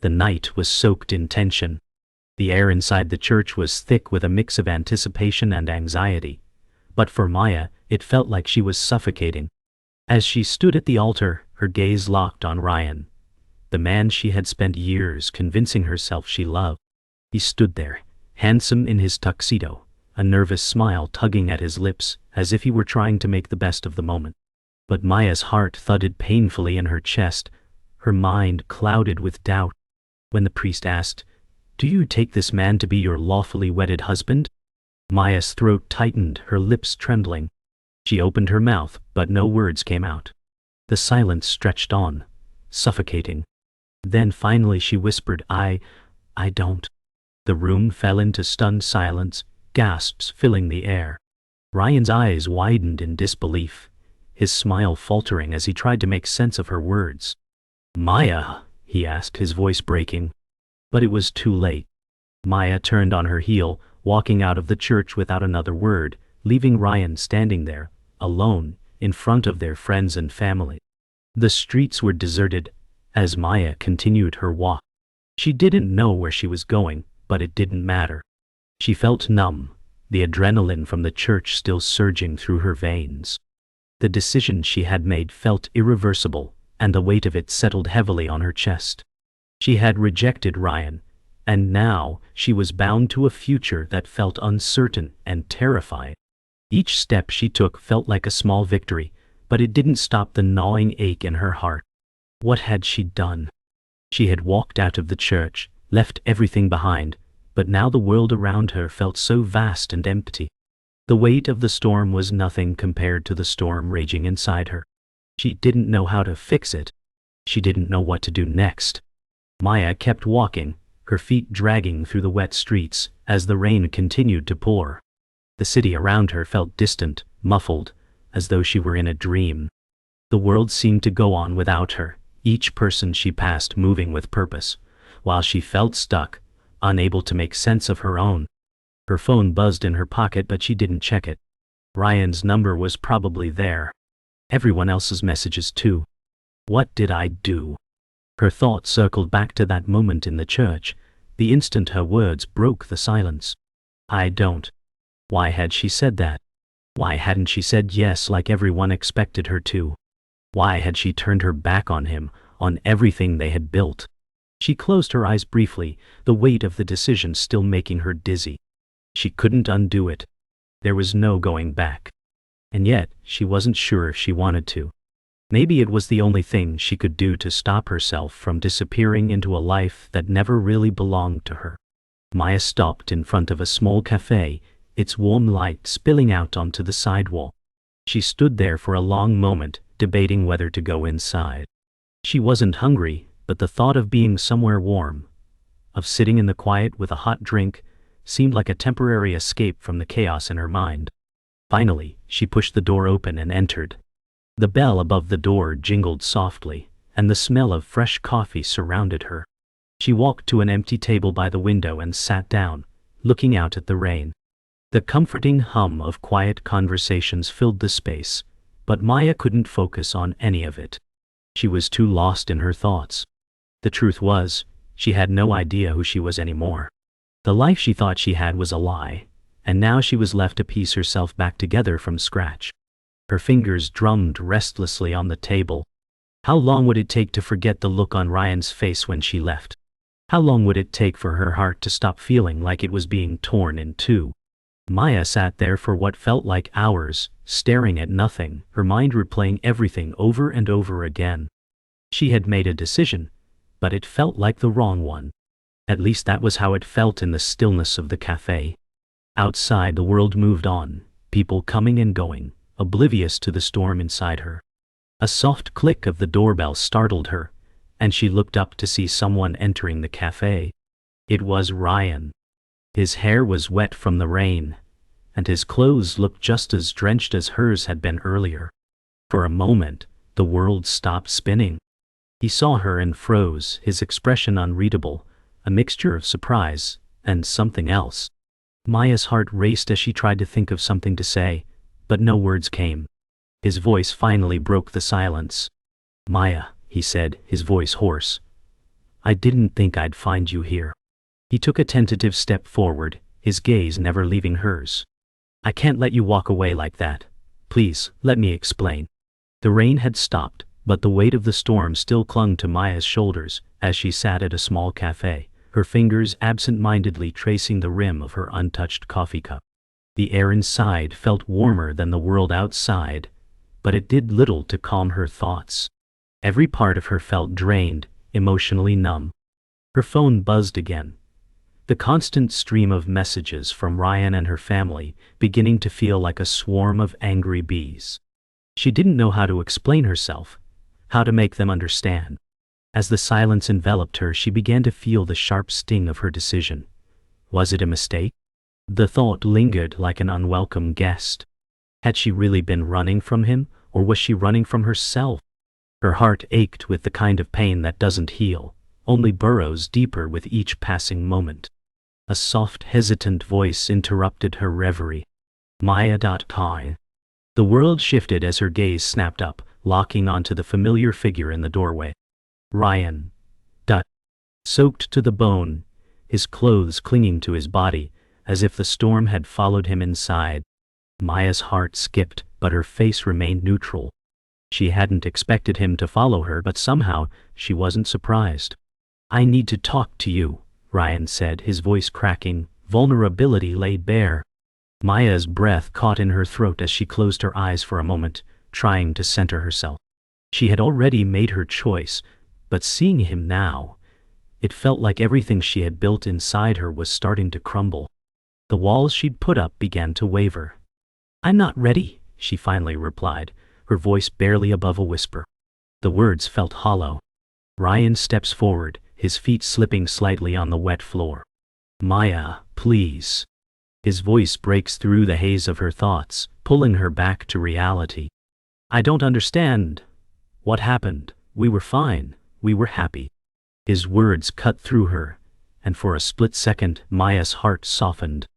The night was soaked in tension. The air inside the church was thick with a mix of anticipation and anxiety. But for Maya, it felt like she was suffocating. As she stood at the altar, her gaze locked on Ryan, the man she had spent years convincing herself she loved. He stood there, handsome in his tuxedo, a nervous smile tugging at his lips, as if he were trying to make the best of the moment. But Maya's heart thudded painfully in her chest, her mind clouded with doubt. When the priest asked, "Do you take this man to be your lawfully wedded husband?" Maya's throat tightened, her lips trembling. She opened her mouth, but no words came out. The silence stretched on, suffocating. Then finally she whispered, I don't." The room fell into stunned silence, gasps filling the air. Ryan's eyes widened in disbelief, his smile faltering as he tried to make sense of her words. "Maya?" he asked, his voice breaking. But it was too late. Maya turned on her heel, walking out of the church without another word, leaving Ryan standing there, alone, in front of their friends and family. The streets were deserted as Maya continued her walk. She didn't know where she was going, but it didn't matter. She felt numb, the adrenaline from the church still surging through her veins. The decision she had made felt irreversible, and the weight of it settled heavily on her chest. She had rejected Ryan, and now she was bound to a future that felt uncertain and terrifying. Each step she took felt like a small victory, but it didn't stop the gnawing ache in her heart. What had she done? She had walked out of the church, left everything behind, but now the world around her felt so vast and empty. The weight of the storm was nothing compared to the storm raging inside her. She didn't know how to fix it. She didn't know what to do next. Maya kept walking, her feet dragging through the wet streets as the rain continued to pour. The city around her felt distant, muffled, as though she were in a dream. The world seemed to go on without her, each person she passed moving with purpose, while she felt stuck, unable to make sense of her own. Her phone buzzed in her pocket, but she didn't check it. Ryan's number was probably there. Everyone else's messages too. What did I do? Her thoughts circled back to that moment in the church, the instant her words broke the silence. I don't. Why had she said that? Why hadn't she said yes like everyone expected her to? Why had she turned her back on him, on everything they had built? She closed her eyes briefly, the weight of the decision still making her dizzy. She couldn't undo it. There was no going back. And yet, she wasn't sure if she wanted to. Maybe it was the only thing she could do to stop herself from disappearing into a life that never really belonged to her. Maya stopped in front of a small cafe, its warm light spilling out onto the sidewalk. She stood there for a long moment, debating whether to go inside. She wasn't hungry, but the thought of being somewhere warm, of sitting in the quiet with a hot drink, seemed like a temporary escape from the chaos in her mind. Finally, she pushed the door open and entered. The bell above the door jingled softly, and the smell of fresh coffee surrounded her. She walked to an empty table by the window and sat down, looking out at the rain. The comforting hum of quiet conversations filled the space, but Maya couldn't focus on any of it. She was too lost in her thoughts. The truth was, she had no idea who she was anymore. The life she thought she had was a lie, and now she was left to piece herself back together from scratch. Her fingers drummed restlessly on the table. How long would it take to forget the look on Ryan's face when she left? How long would it take for her heart to stop feeling like it was being torn in two? Maya sat there for what felt like hours, staring at nothing, her mind replaying everything over and over again. She had made a decision, but it felt like the wrong one. At least that was how it felt in the stillness of the cafe. Outside, the world moved on, people coming and going, oblivious to the storm inside her. A soft click of the doorbell startled her, and she looked up to see someone entering the cafe. It was Ryan. His hair was wet from the rain, and his clothes looked just as drenched as hers had been earlier. For a moment, the world stopped spinning. He saw her and froze, his expression unreadable, a mixture of surprise and something else. Maya's heart raced as she tried to think of something to say, but no words came. His voice finally broke the silence. "Maya," he said, his voice hoarse. I didn't think I'd find you here. He took a tentative step forward, his gaze never leaving hers. I can't let you walk away like that. Please, let me explain. The rain had stopped, but the weight of the storm still clung to Maya's shoulders as she sat at a small cafe, her fingers absent-mindedly tracing the rim of her untouched coffee cup. The air inside felt warmer than the world outside, but it did little to calm her thoughts. Every part of her felt drained, emotionally numb. Her phone buzzed again. The constant stream of messages from Ryan and her family beginning to feel like a swarm of angry bees. She didn't know how to explain herself, how to make them understand. As the silence enveloped her, she began to feel the sharp sting of her decision. Was it a mistake? The thought lingered like an unwelcome guest. Had she really been running from him, or was she running from herself? Her heart ached with the kind of pain that doesn't heal, only burrows deeper with each passing moment. A soft, hesitant voice interrupted her reverie. Maya.Kai. The world shifted as her gaze snapped up, locking onto the familiar figure in the doorway. Ryan. Soaked to the bone, his clothes clinging to his body, as if the storm had followed him inside. Maya's heart skipped, but her face remained neutral. She hadn't expected him to follow her, but somehow she wasn't surprised. I need to talk to you, Ryan said, his voice cracking, vulnerability laid bare. Maya's breath caught in her throat as she closed her eyes for a moment, trying to center herself. She had already made her choice, but seeing him now, it felt like everything she had built inside her was starting to crumble. The walls she'd put up began to waver. I'm not ready, she finally replied, her voice barely above a whisper. The words felt hollow. Ryan steps forward, his feet slipping slightly on the wet floor. Maya, please. His voice breaks through the haze of her thoughts, pulling her back to reality. I don't understand. What happened? We were fine. We were happy. His words cut through her, and for a split second, Maya's heart softened.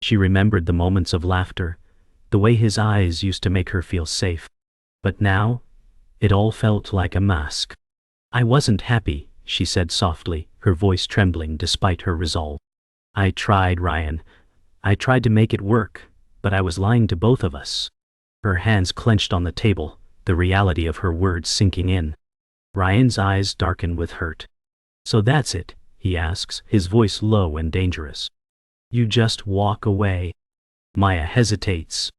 She remembered the moments of laughter, the way his eyes used to make her feel safe. But now, it all felt like a mask. I wasn't happy, she said softly, her voice trembling despite her resolve. I tried, Ryan. I tried to make it work, but I was lying to both of us. Her hands clenched on the table, the reality of her words sinking in. Ryan's eyes darkened with hurt. So that's it, he asks, his voice low and dangerous. You just walk away. Maya hesitates.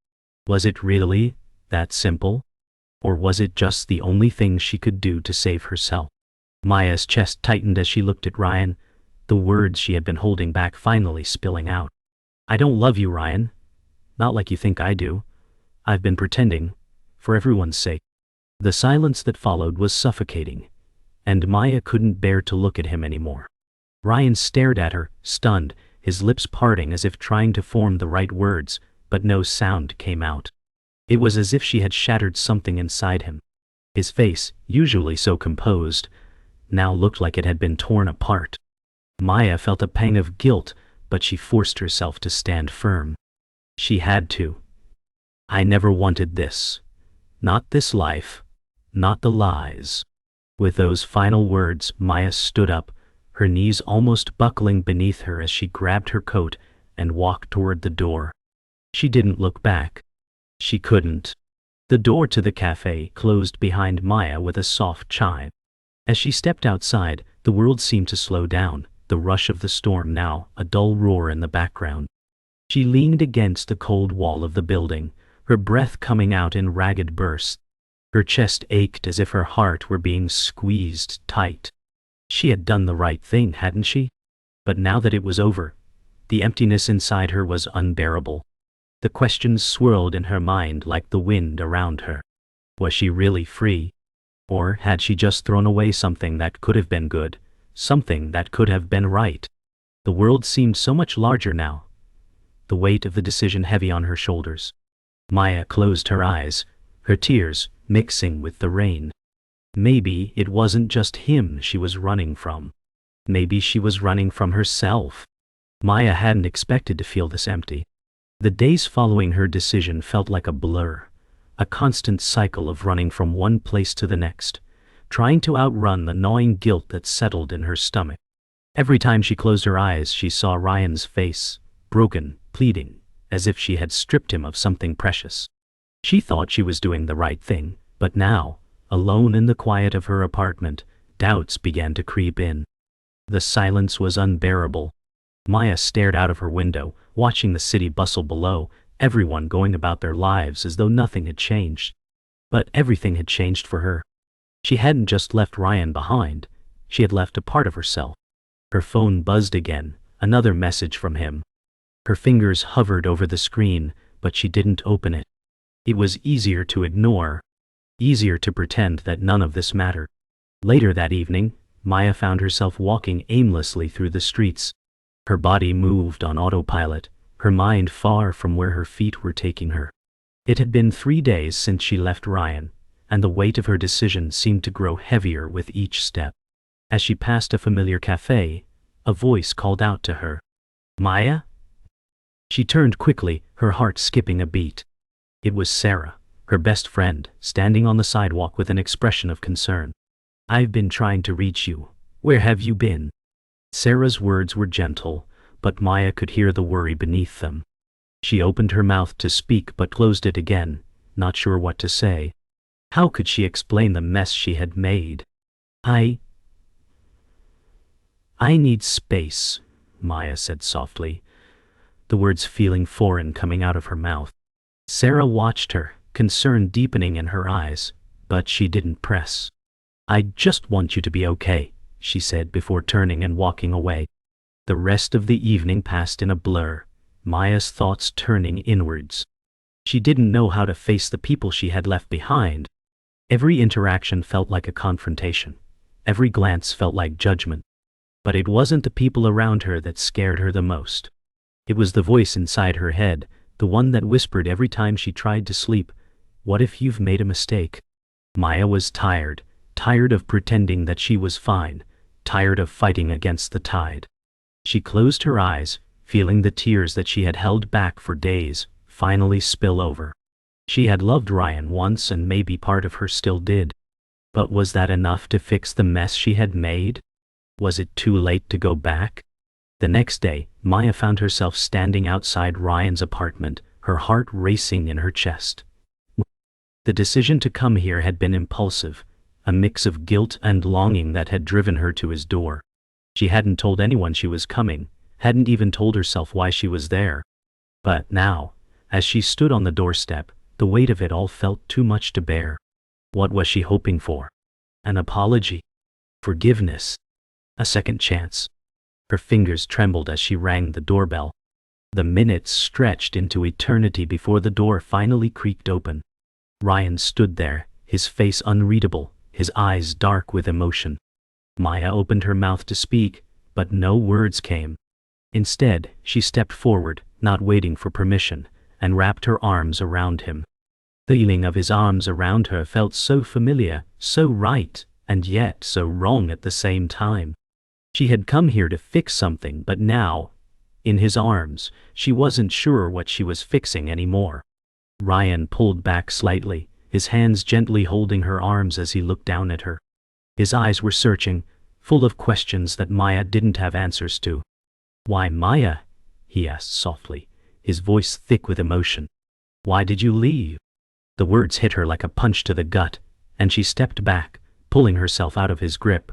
Was it really that simple? Or was it just the only thing she could do to save herself? Maya's chest tightened as she looked at Ryan, the words she had been holding back finally spilling out. I don't love you, Ryan. Not like you think I do. I've been pretending, for everyone's sake. The silence that followed was suffocating, and Maya couldn't bear to look at him anymore. Ryan stared at her, stunned, his lips parting as if trying to form the right words, but no sound came out. It was as if she had shattered something inside him. His face, usually so composed, now looked like it had been torn apart. Maya felt a pang of guilt, but she forced herself to stand firm. She had to. I never wanted this. Not this life. Not the lies. With those final words, Maya stood up, her knees almost buckling beneath her as she grabbed her coat and walked toward the door. She didn't look back. She couldn't. The door to the cafe closed behind Maya with a soft chime. As she stepped outside, the world seemed to slow down, the rush of the storm now a dull roar in the background. She leaned against the cold wall of the building, her breath coming out in ragged bursts. Her chest ached as if her heart were being squeezed tight. She had done the right thing, hadn't she? But now that it was over, the emptiness inside her was unbearable. The questions swirled in her mind like the wind around her. Was she really free? Or had she just thrown away something that could have been good, something that could have been right? The world seemed so much larger now, the weight of the decision heavy on her shoulders. Maya closed her eyes, her tears mixing with the rain. Maybe it wasn't just him she was running from. Maybe she was running from herself. Maya hadn't expected to feel this empty. The days following her decision felt like a blur, a constant cycle of running from one place to the next, trying to outrun the gnawing guilt that settled in her stomach. Every time she closed her eyes, she saw Ryan's face, broken, pleading, as if she had stripped him of something precious. She thought she was doing the right thing, but now, alone in the quiet of her apartment, doubts began to creep in. The silence was unbearable. Maya stared out of her window, watching the city bustle below, everyone going about their lives as though nothing had changed. But everything had changed for her. She hadn't just left Ryan behind, she had left a part of herself. Her phone buzzed again, another message from him. Her fingers hovered over the screen, but she didn't open it. It was easier to ignore, easier to pretend that none of this mattered. Later that evening, Maya found herself walking aimlessly through the streets. Her body moved on autopilot, her mind far from where her feet were taking her. It had been 3 days since she left Ryan, and the weight of her decision seemed to grow heavier with each step. As she passed a familiar cafe, a voice called out to her. "Maya?" She turned quickly, her heart skipping a beat. It was Sarah, her best friend, standing on the sidewalk with an expression of concern. "I've been trying to reach you. Where have you been?" Sarah's words were gentle, but Maya could hear the worry beneath them. She opened her mouth to speak but closed it again, not sure what to say. How could she explain the mess she had made? I need space," Maya said softly, the words feeling foreign coming out of her mouth. Sarah watched her, concern deepening in her eyes, but she didn't press. "I just want you to be okay," she said before turning and walking away. The rest of the evening passed in a blur, Maya's thoughts turning inwards. She didn't know how to face the people she had left behind. Every interaction felt like a confrontation. Every glance felt like judgment. But it wasn't the people around her that scared her the most. It was the voice inside her head, the one that whispered every time she tried to sleep, "What if you've made a mistake?" Maya was tired of pretending that she was fine, tired of fighting against the tide. She closed her eyes, feeling the tears that she had held back for days finally spill over. She had loved Ryan once and maybe part of her still did. But was that enough to fix the mess she had made? Was it too late to go back? The next day, Maya found herself standing outside Ryan's apartment, her heart racing in her chest. The decision to come here had been impulsive, a mix of guilt and longing that had driven her to his door. She hadn't told anyone she was coming, hadn't even told herself why she was there. But now, as she stood on the doorstep, the weight of it all felt too much to bear. What was she hoping for? An apology? Forgiveness? A second chance? Her fingers trembled as she rang the doorbell. The minutes stretched into eternity before the door finally creaked open. Ryan stood there, his face unreadable, his eyes dark with emotion. Maya opened her mouth to speak, but no words came. Instead, she stepped forward, not waiting for permission, and wrapped her arms around him. The feeling of his arms around her felt so familiar, so right, and yet so wrong at the same time. She had come here to fix something, but now, in his arms, she wasn't sure what she was fixing anymore. Ryan pulled back slightly, his hands gently holding her arms as he looked down at her. His eyes were searching, full of questions that Maya didn't have answers to. "Why, Maya?" he asked softly, his voice thick with emotion. "Why did you leave?" The words hit her like a punch to the gut, and she stepped back, pulling herself out of his grip.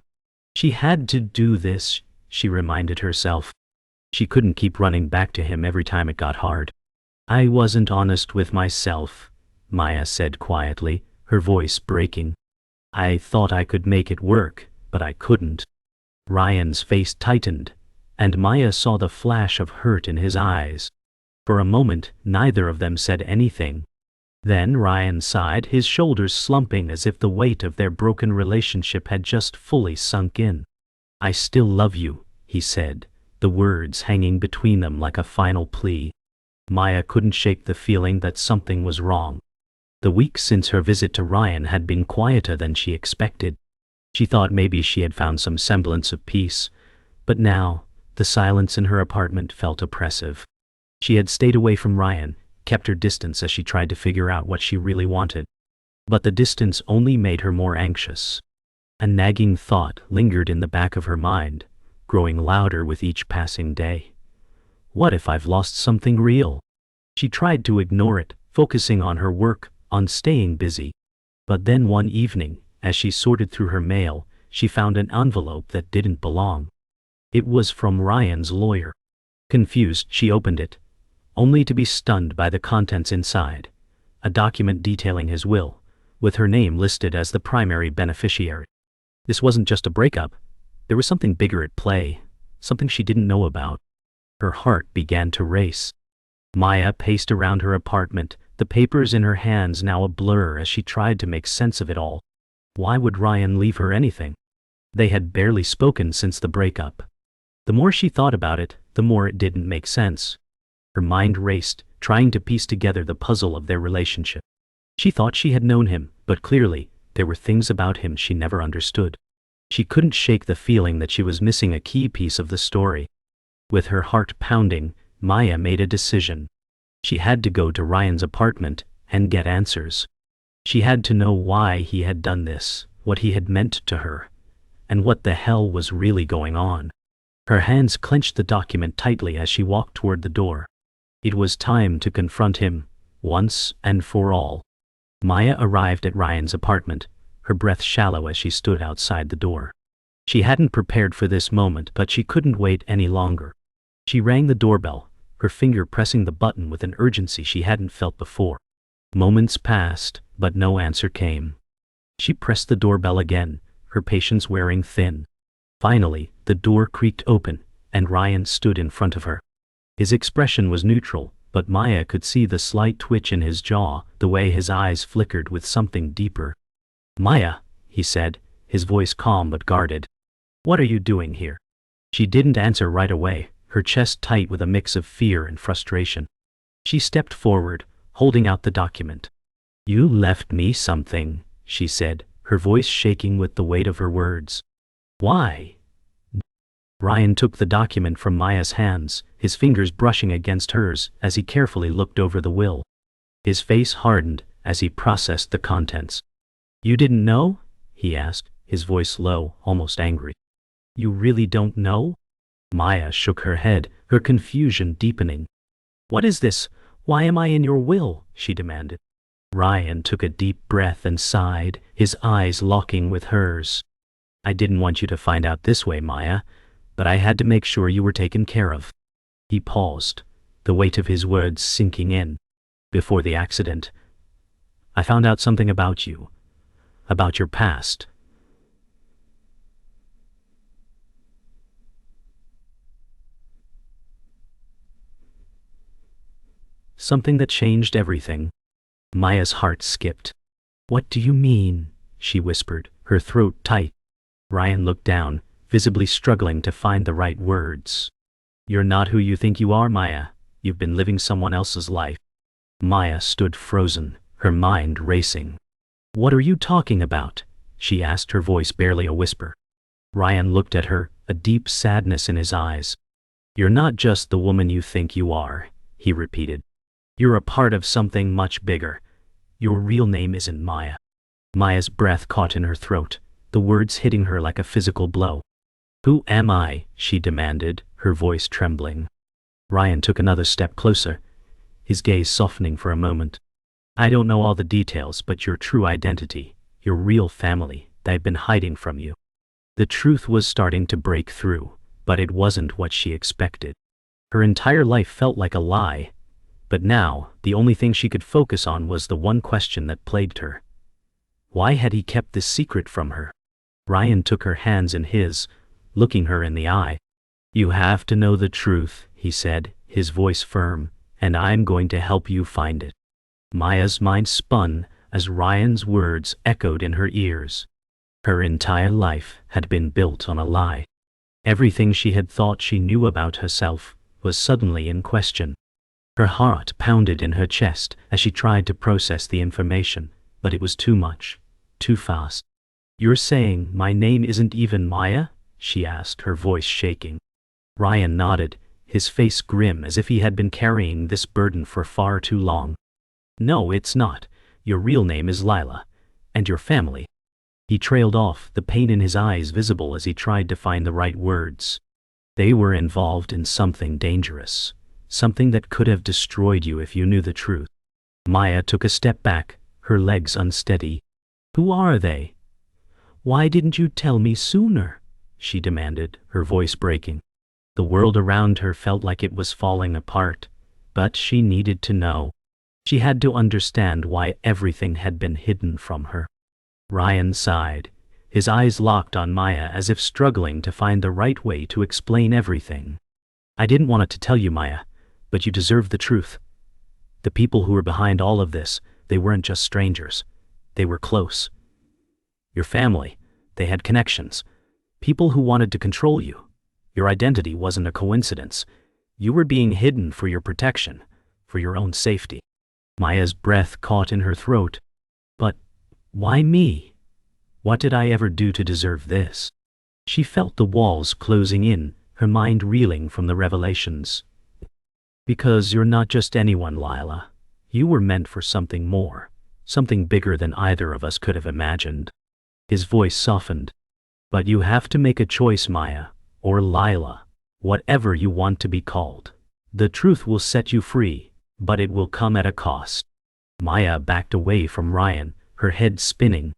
She had to do this, she reminded herself. She couldn't keep running back to him every time it got hard. "I wasn't honest with myself," Maya said quietly, her voice breaking. "I thought I could make it work, but I couldn't." Ryan's face tightened, and Maya saw the flash of hurt in his eyes. For a moment, neither of them said anything. Then Ryan sighed, his shoulders slumping as if the weight of their broken relationship had just fully sunk in. "I still love you," he said, the words hanging between them like a final plea. Maya couldn't shake the feeling that something was wrong. The weeks since her visit to Ryan had been quieter than she expected. She thought maybe she had found some semblance of peace, but now, the silence in her apartment felt oppressive. She had stayed away from Ryan, kept her distance as she tried to figure out what she really wanted. But the distance only made her more anxious. A nagging thought lingered in the back of her mind, growing louder with each passing day. What if I've lost something real? She tried to ignore it, focusing on her work, on staying busy. But then one evening, as she sorted through her mail, she found an envelope that didn't belong. It was from Ryan's lawyer. Confused, she opened it, only to be stunned by the contents inside. A document detailing his will, with her name listed as the primary beneficiary. This wasn't just a breakup. There was something bigger at play, something she didn't know about. Her heart began to race. Maya paced around her apartment, the papers in her hands now a blur as she tried to make sense of it all. Why would Ryan leave her anything? They had barely spoken since the breakup. The more she thought about it, the more it didn't make sense. Her mind raced, trying to piece together the puzzle of their relationship. She thought she had known him, but clearly, there were things about him she never understood. She couldn't shake the feeling that she was missing a key piece of the story. With her heart pounding, Maya made a decision. She had to go to Ryan's apartment and get answers. She had to know why he had done this, what he had meant to her, and what the hell was really going on. Her hands clenched the document tightly as she walked toward the door. It was time to confront him, once and for all. Maya arrived at Ryan's apartment, her breath shallow as she stood outside the door. She hadn't prepared for this moment, but she couldn't wait any longer. She rang the doorbell, her finger pressing the button with an urgency she hadn't felt before. Moments passed, but no answer came. She pressed the doorbell again, her patience wearing thin. Finally, the door creaked open, and Ryan stood in front of her. His expression was neutral, but Maya could see the slight twitch in his jaw, the way his eyes flickered with something deeper. "Maya," he said, his voice calm but guarded. "What are you doing here?" She didn't answer right away, her chest tight with a mix of fear and frustration. She stepped forward, holding out the document. "You left me something," she said, her voice shaking with the weight of her words. "Why?" Ryan took the document from Maya's hands, his fingers brushing against hers as he carefully looked over the will. His face hardened as he processed the contents. "You didn't know?" he asked, his voice low, almost angry. "You really don't know?" Maya shook her head, her confusion deepening. "What is this? Why am I in your will?" she demanded. Ryan took a deep breath and sighed, his eyes locking with hers. "I didn't want you to find out this way, Maya, but I had to make sure you were taken care of." He paused, the weight of his words sinking in. "Before the accident, I found out something about you, about your past." Something that changed everything. Maya's heart skipped. "What do you mean?" she whispered, her throat tight. Ryan looked down, visibly struggling to find the right words. "You're not who you think you are, Maya. You've been living someone else's life." Maya stood frozen, her mind racing. "What are you talking about?" she asked, her voice barely a whisper. Ryan looked at her, a deep sadness in his eyes. "You're not just the woman you think you are," he repeated. "You're a part of something much bigger. Your real name isn't Maya." Maya's breath caught in her throat, the words hitting her like a physical blow. "Who am I?" she demanded, her voice trembling. Ryan took another step closer, his gaze softening for a moment. "I don't know all the details, but your true identity, your real family, they've been hiding from you." The truth was starting to break through, but it wasn't what she expected. Her entire life felt like a lie, but now, the only thing she could focus on was the one question that plagued her. Why had he kept this secret from her? Ryan took her hands in his, looking her in the eye. "You have to know the truth," he said, his voice firm, "and I'm going to help you find it." Maya's mind spun as Ryan's words echoed in her ears. Her entire life had been built on a lie. Everything she had thought she knew about herself was suddenly in question. Her heart pounded in her chest as she tried to process the information, but it was too much, too fast. "You're saying my name isn't even Maya?" she asked, her voice shaking. Ryan nodded, his face grim as if he had been carrying this burden for far too long. "No, it's not. Your real name is Lila. And your family. He trailed off, the pain in his eyes visible as he tried to find the right words. They were involved in something dangerous, something that could have destroyed you if you knew the truth. Maya took a step back, her legs unsteady. Who are they? Why didn't you tell me sooner? She demanded, her voice breaking. The world around her felt like it was falling apart, but she needed to know. She had to understand why everything had been hidden from her. Ryan sighed, his eyes locked on Maya as if struggling to find the right way to explain everything. I didn't want to tell you, Maya, but you deserve the truth. The people who were behind all of this, they weren't just strangers. They were close. Your family, they had connections. People who wanted to control you. Your identity wasn't a coincidence. You were being hidden for your protection, for your own safety. Maya's breath caught in her throat. But why me? What did I ever do to deserve this? She felt the walls closing in, her mind reeling from the revelations. Because you're not just anyone, Lila. You were meant for something more, something bigger than either of us could have imagined. His voice softened. But you have to make a choice, Maya, or Lila, whatever you want to be called. The truth will set you free, but it will come at a cost. Maya backed away from Ryan, her head spinning.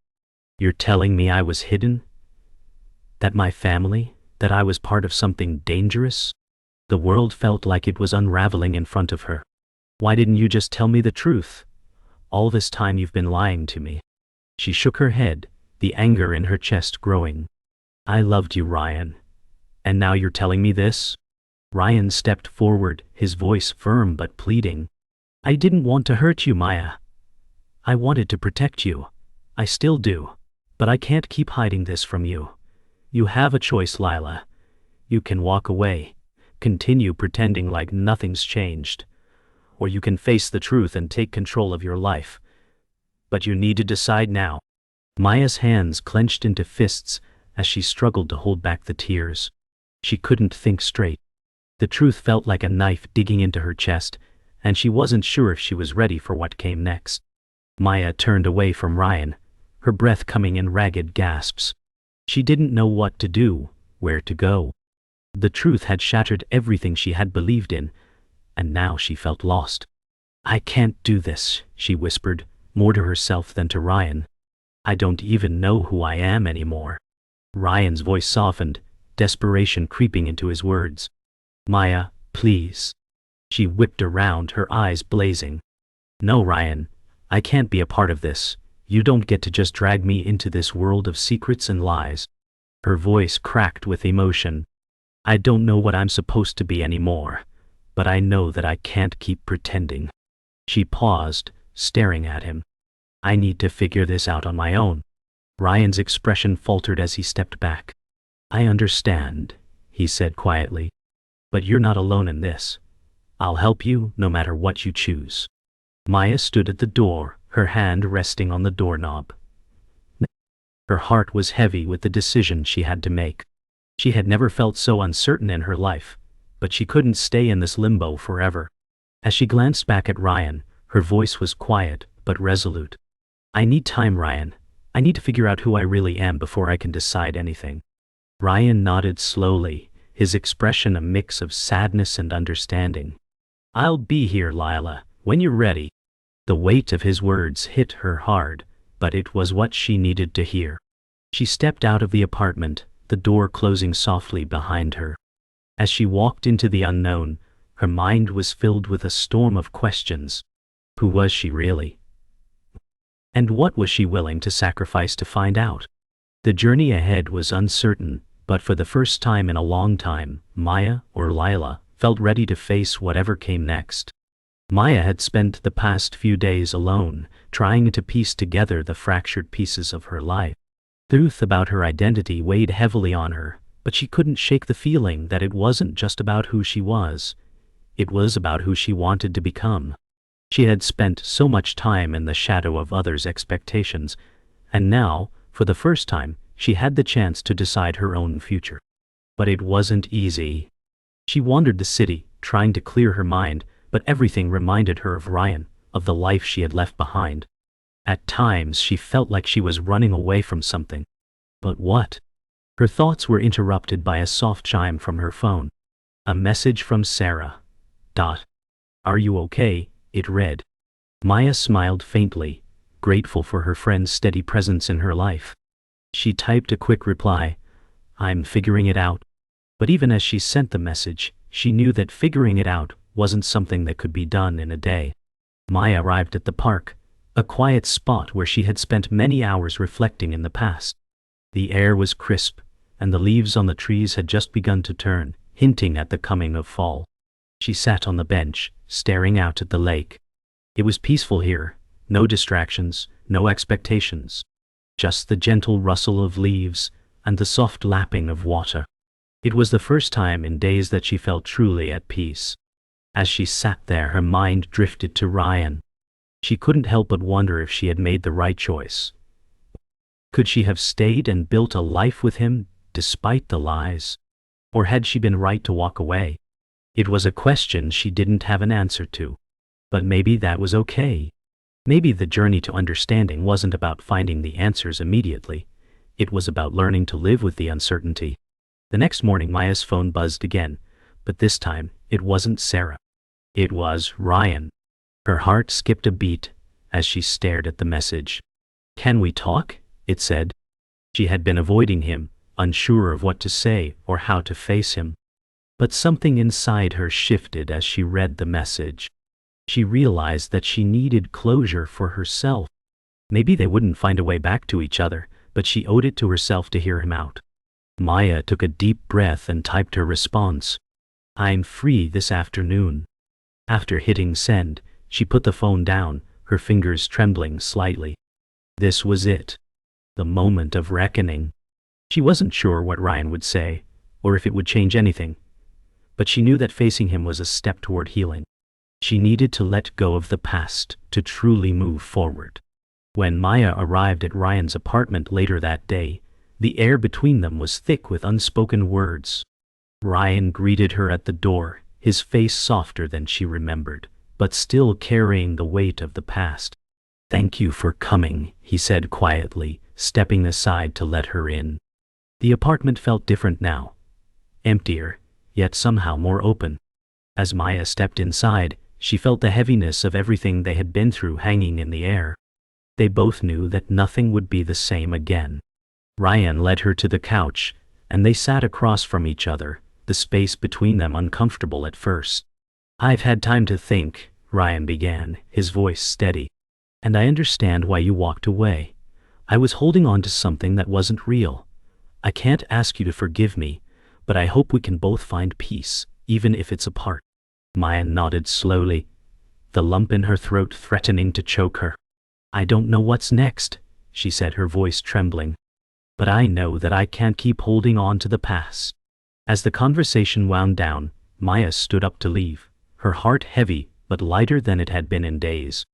You're telling me I was hidden? That my family, that I was part of something dangerous? The world felt like it was unraveling in front of her. Why didn't you just tell me the truth? All this time you've been lying to me. She shook her head, the anger in her chest growing. I loved you, Ryan. And now you're telling me this? Ryan stepped forward, his voice firm but pleading. I didn't want to hurt you, Maya. I wanted to protect you. I still do. But I can't keep hiding this from you. You have a choice, Lila. You can walk away, continue pretending like nothing's changed. Or you can face the truth and take control of your life. But you need to decide now. Maya's hands clenched into fists as she struggled to hold back the tears. She couldn't think straight. The truth felt like a knife digging into her chest, and she wasn't sure if she was ready for what came next. Maya turned away from Ryan, her breath coming in ragged gasps. She didn't know what to do, where to go. The truth had shattered everything she had believed in, and now she felt lost. I can't do this, she whispered, more to herself than to Ryan. I don't even know who I am anymore. Ryan's voice softened, desperation creeping into his words. Maya, please. She whipped around, her eyes blazing. No, Ryan, I can't be a part of this. You don't get to just drag me into this world of secrets and lies. Her voice cracked with emotion. I don't know what I'm supposed to be anymore, but I know that I can't keep pretending. She paused, staring at him. I need to figure this out on my own. Ryan's expression faltered as he stepped back. I understand, he said quietly. But you're not alone in this. I'll help you no matter what you choose. Maya stood at the door, her hand resting on the doorknob. Her heart was heavy with the decision she had to make. She had never felt so uncertain in her life, but she couldn't stay in this limbo forever. As she glanced back at Ryan, her voice was quiet but resolute. I need time, Ryan. I need to figure out who I really am before I can decide anything. Ryan nodded slowly, his expression a mix of sadness and understanding. I'll be here, Lila, when you're ready. The weight of his words hit her hard, but it was what she needed to hear. She stepped out of the apartment, the door closing softly behind her. As she walked into the unknown, her mind was filled with a storm of questions. Who was she really? And what was she willing to sacrifice to find out? The journey ahead was uncertain, but for the first time in a long time, Maya, or Lila, felt ready to face whatever came next. Maya had spent the past few days alone, trying to piece together the fractured pieces of her life. Truth about her identity weighed heavily on her, but she couldn't shake the feeling that it wasn't just about who she was. It was about who she wanted to become. She had spent so much time in the shadow of others' expectations, and now, for the first time, she had the chance to decide her own future. But it wasn't easy. She wandered the city, trying to clear her mind, but everything reminded her of Ryan, of the life she had left behind. At times she felt like she was running away from something. But what? Her thoughts were interrupted by a soft chime from her phone. A message from Sarah. Are you okay? It read. Maya smiled faintly, grateful for her friend's steady presence in her life. She typed a quick reply. I'm figuring it out. But even as she sent the message, she knew that figuring it out wasn't something that could be done in a day. Maya arrived at the park, a quiet spot where she had spent many hours reflecting in the past. The air was crisp, and the leaves on the trees had just begun to turn, hinting at the coming of fall. She sat on the bench, staring out at the lake. It was peaceful here, no distractions, no expectations. Just the gentle rustle of leaves and the soft lapping of water. It was the first time in days that she felt truly at peace. As she sat there, her mind drifted to Ryan. She couldn't help but wonder if she had made the right choice. Could she have stayed and built a life with him, despite the lies? Or had she been right to walk away? It was a question she didn't have an answer to. But maybe that was okay. Maybe the journey to understanding wasn't about finding the answers immediately. It was about learning to live with the uncertainty. The next morning Maya's phone buzzed again, but this time it wasn't Sarah. It was Ryan. Her heart skipped a beat as she stared at the message. Can we talk? It said. She had been avoiding him, unsure of what to say or how to face him. But something inside her shifted as she read the message. She realized that she needed closure for herself. Maybe they wouldn't find a way back to each other, but she owed it to herself to hear him out. Maya took a deep breath and typed her response. I'm free this afternoon. After hitting send, she put the phone down, her fingers trembling slightly. This was it. The moment of reckoning. She wasn't sure what Ryan would say, or if it would change anything. But she knew that facing him was a step toward healing. She needed to let go of the past to truly move forward. When Maya arrived at Ryan's apartment later that day, the air between them was thick with unspoken words. Ryan greeted her at the door, his face softer than she remembered, but still carrying the weight of the past. Thank you for coming, he said quietly, stepping aside to let her in. The apartment felt different now. Emptier, yet somehow more open. As Maya stepped inside, she felt the heaviness of everything they had been through hanging in the air. They both knew that nothing would be the same again. Ryan led her to the couch, and they sat across from each other, the space between them uncomfortable at first. I've had time to think, Ryan began, his voice steady. And I understand why you walked away. I was holding on to something that wasn't real. I can't ask you to forgive me, but I hope we can both find peace, even if it's apart. Maya nodded slowly, the lump in her throat threatening to choke her. I don't know what's next, she said, her voice trembling. But I know that I can't keep holding on to the past. As the conversation wound down, Maya stood up to leave, her heart heavy but lighter than it had been in days.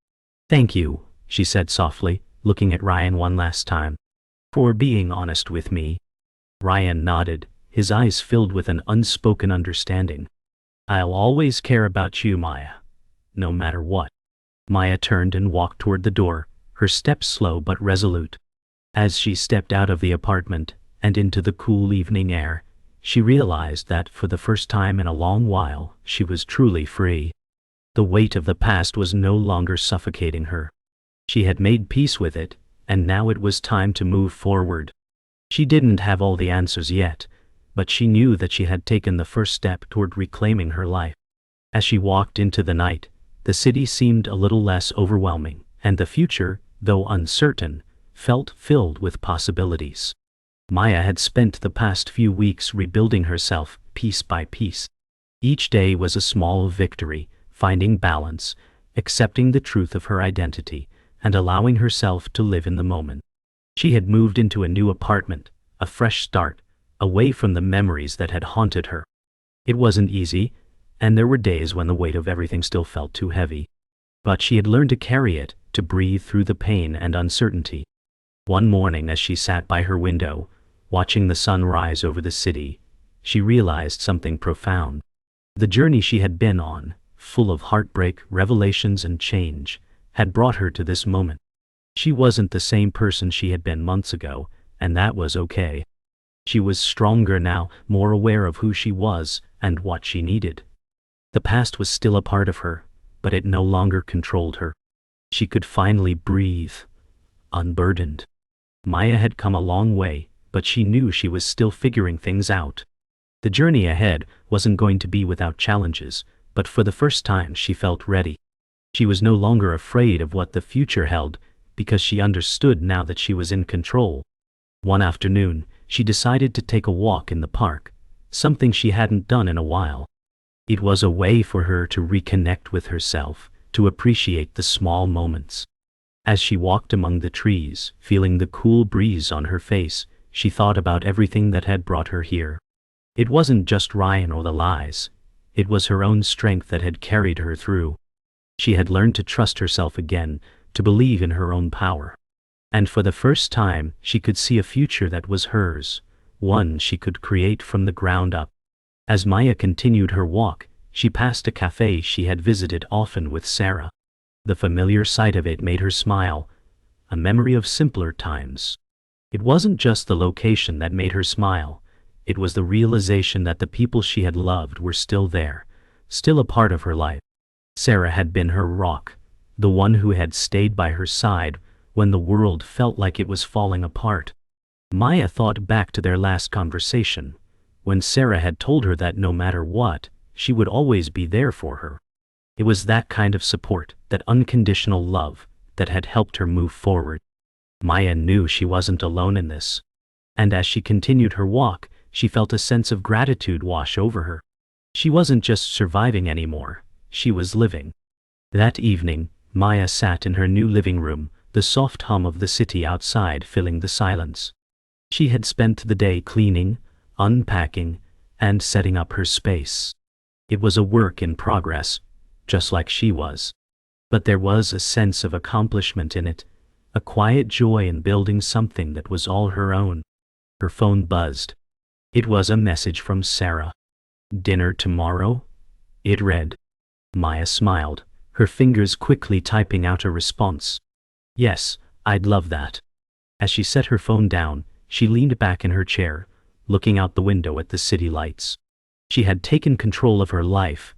Thank you, she said softly, looking at Ryan one last time. For being honest with me. Ryan nodded, his eyes filled with an unspoken understanding. I'll always care about you, Maya. No matter what. Maya turned and walked toward the door, her steps slow but resolute. As she stepped out of the apartment and into the cool evening air, she realized that for the first time in a long while, she was truly free. The weight of the past was no longer suffocating her. She had made peace with it, and now it was time to move forward. She didn't have all the answers yet, but she knew that she had taken the first step toward reclaiming her life. As she walked into the night, the city seemed a little less overwhelming, and the future, though uncertain, felt filled with possibilities. Maya had spent the past few weeks rebuilding herself, piece by piece. Each day was a small victory, finding balance, accepting the truth of her identity, and allowing herself to live in the moment. She had moved into a new apartment, a fresh start, away from the memories that had haunted her. It wasn't easy, and there were days when the weight of everything still felt too heavy. But she had learned to carry it, to breathe through the pain and uncertainty. One morning as she sat by her window, watching the sun rise over the city, she realized something profound. The journey she had been on, full of heartbreak, revelations, and change, had brought her to this moment. She wasn't the same person she had been months ago, and that was okay. She was stronger now, more aware of who she was and what she needed. The past was still a part of her, but it no longer controlled her. She could finally breathe, unburdened. Maya had come a long way, but she knew she was still figuring things out. The journey ahead wasn't going to be without challenges, but for the first time she felt ready. She was no longer afraid of what the future held, because she understood now that she was in control. One afternoon, she decided to take a walk in the park, something she hadn't done in a while. It was a way for her to reconnect with herself, to appreciate the small moments. As she walked among the trees, feeling the cool breeze on her face, she thought about everything that had brought her here. It wasn't just Ryan or the lies. It was her own strength that had carried her through. She had learned to trust herself again, to believe in her own power. And for the first time, she could see a future that was hers, one she could create from the ground up. As Maya continued her walk, she passed a cafe she had visited often with Sarah. The familiar sight of it made her smile, a memory of simpler times. It wasn't just the location that made her smile, it was the realization that the people she had loved were still there, still a part of her life. Sarah had been her rock, the one who had stayed by her side when the world felt like it was falling apart. Maya thought back to their last conversation, when Sarah had told her that no matter what, she would always be there for her. It was that kind of support, that unconditional love, that had helped her move forward. Maya knew she wasn't alone in this. And as she continued her walk, she felt a sense of gratitude wash over her. She wasn't just surviving anymore, she was living. That evening, Maya sat in her new living room, the soft hum of the city outside filling the silence. She had spent the day cleaning, unpacking, and setting up her space. It was a work in progress, just like she was. But there was a sense of accomplishment in it, a quiet joy in building something that was all her own. Her phone buzzed. It was a message from Sarah. "Dinner tomorrow?" it read. Maya smiled, her fingers quickly typing out a response. "Yes, I'd love that." As she set her phone down, she leaned back in her chair, looking out the window at the city lights. She had taken control of her life,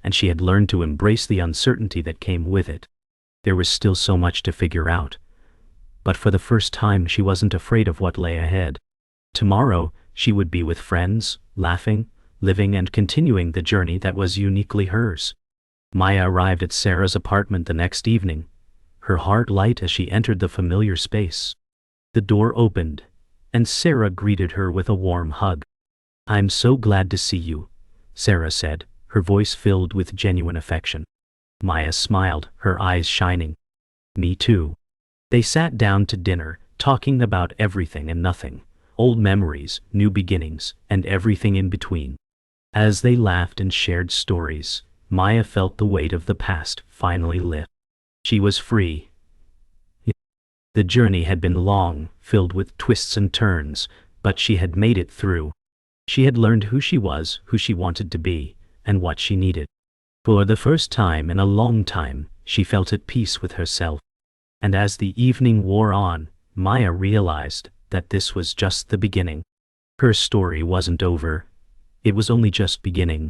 and she had learned to embrace the uncertainty that came with it. There was still so much to figure out, but for the first time she wasn't afraid of what lay ahead. Tomorrow, she would be with friends, laughing, living and continuing the journey that was uniquely hers. Maya arrived at Sarah's apartment the next evening, her heart light as she entered the familiar space. The door opened, and Sarah greeted her with a warm hug. "I'm so glad to see you," Sarah said, her voice filled with genuine affection. Maya smiled, her eyes shining. "Me too." They sat down to dinner, talking about everything and nothing, old memories, new beginnings, and everything in between. As they laughed and shared stories, Maya felt the weight of the past finally lift. She was free. The journey had been long, filled with twists and turns, but she had made it through. She had learned who she was, who she wanted to be, and what she needed. For the first time in a long time, she felt at peace with herself. And as the evening wore on, Maya realized that this was just the beginning. Her story wasn't over. It was only just beginning.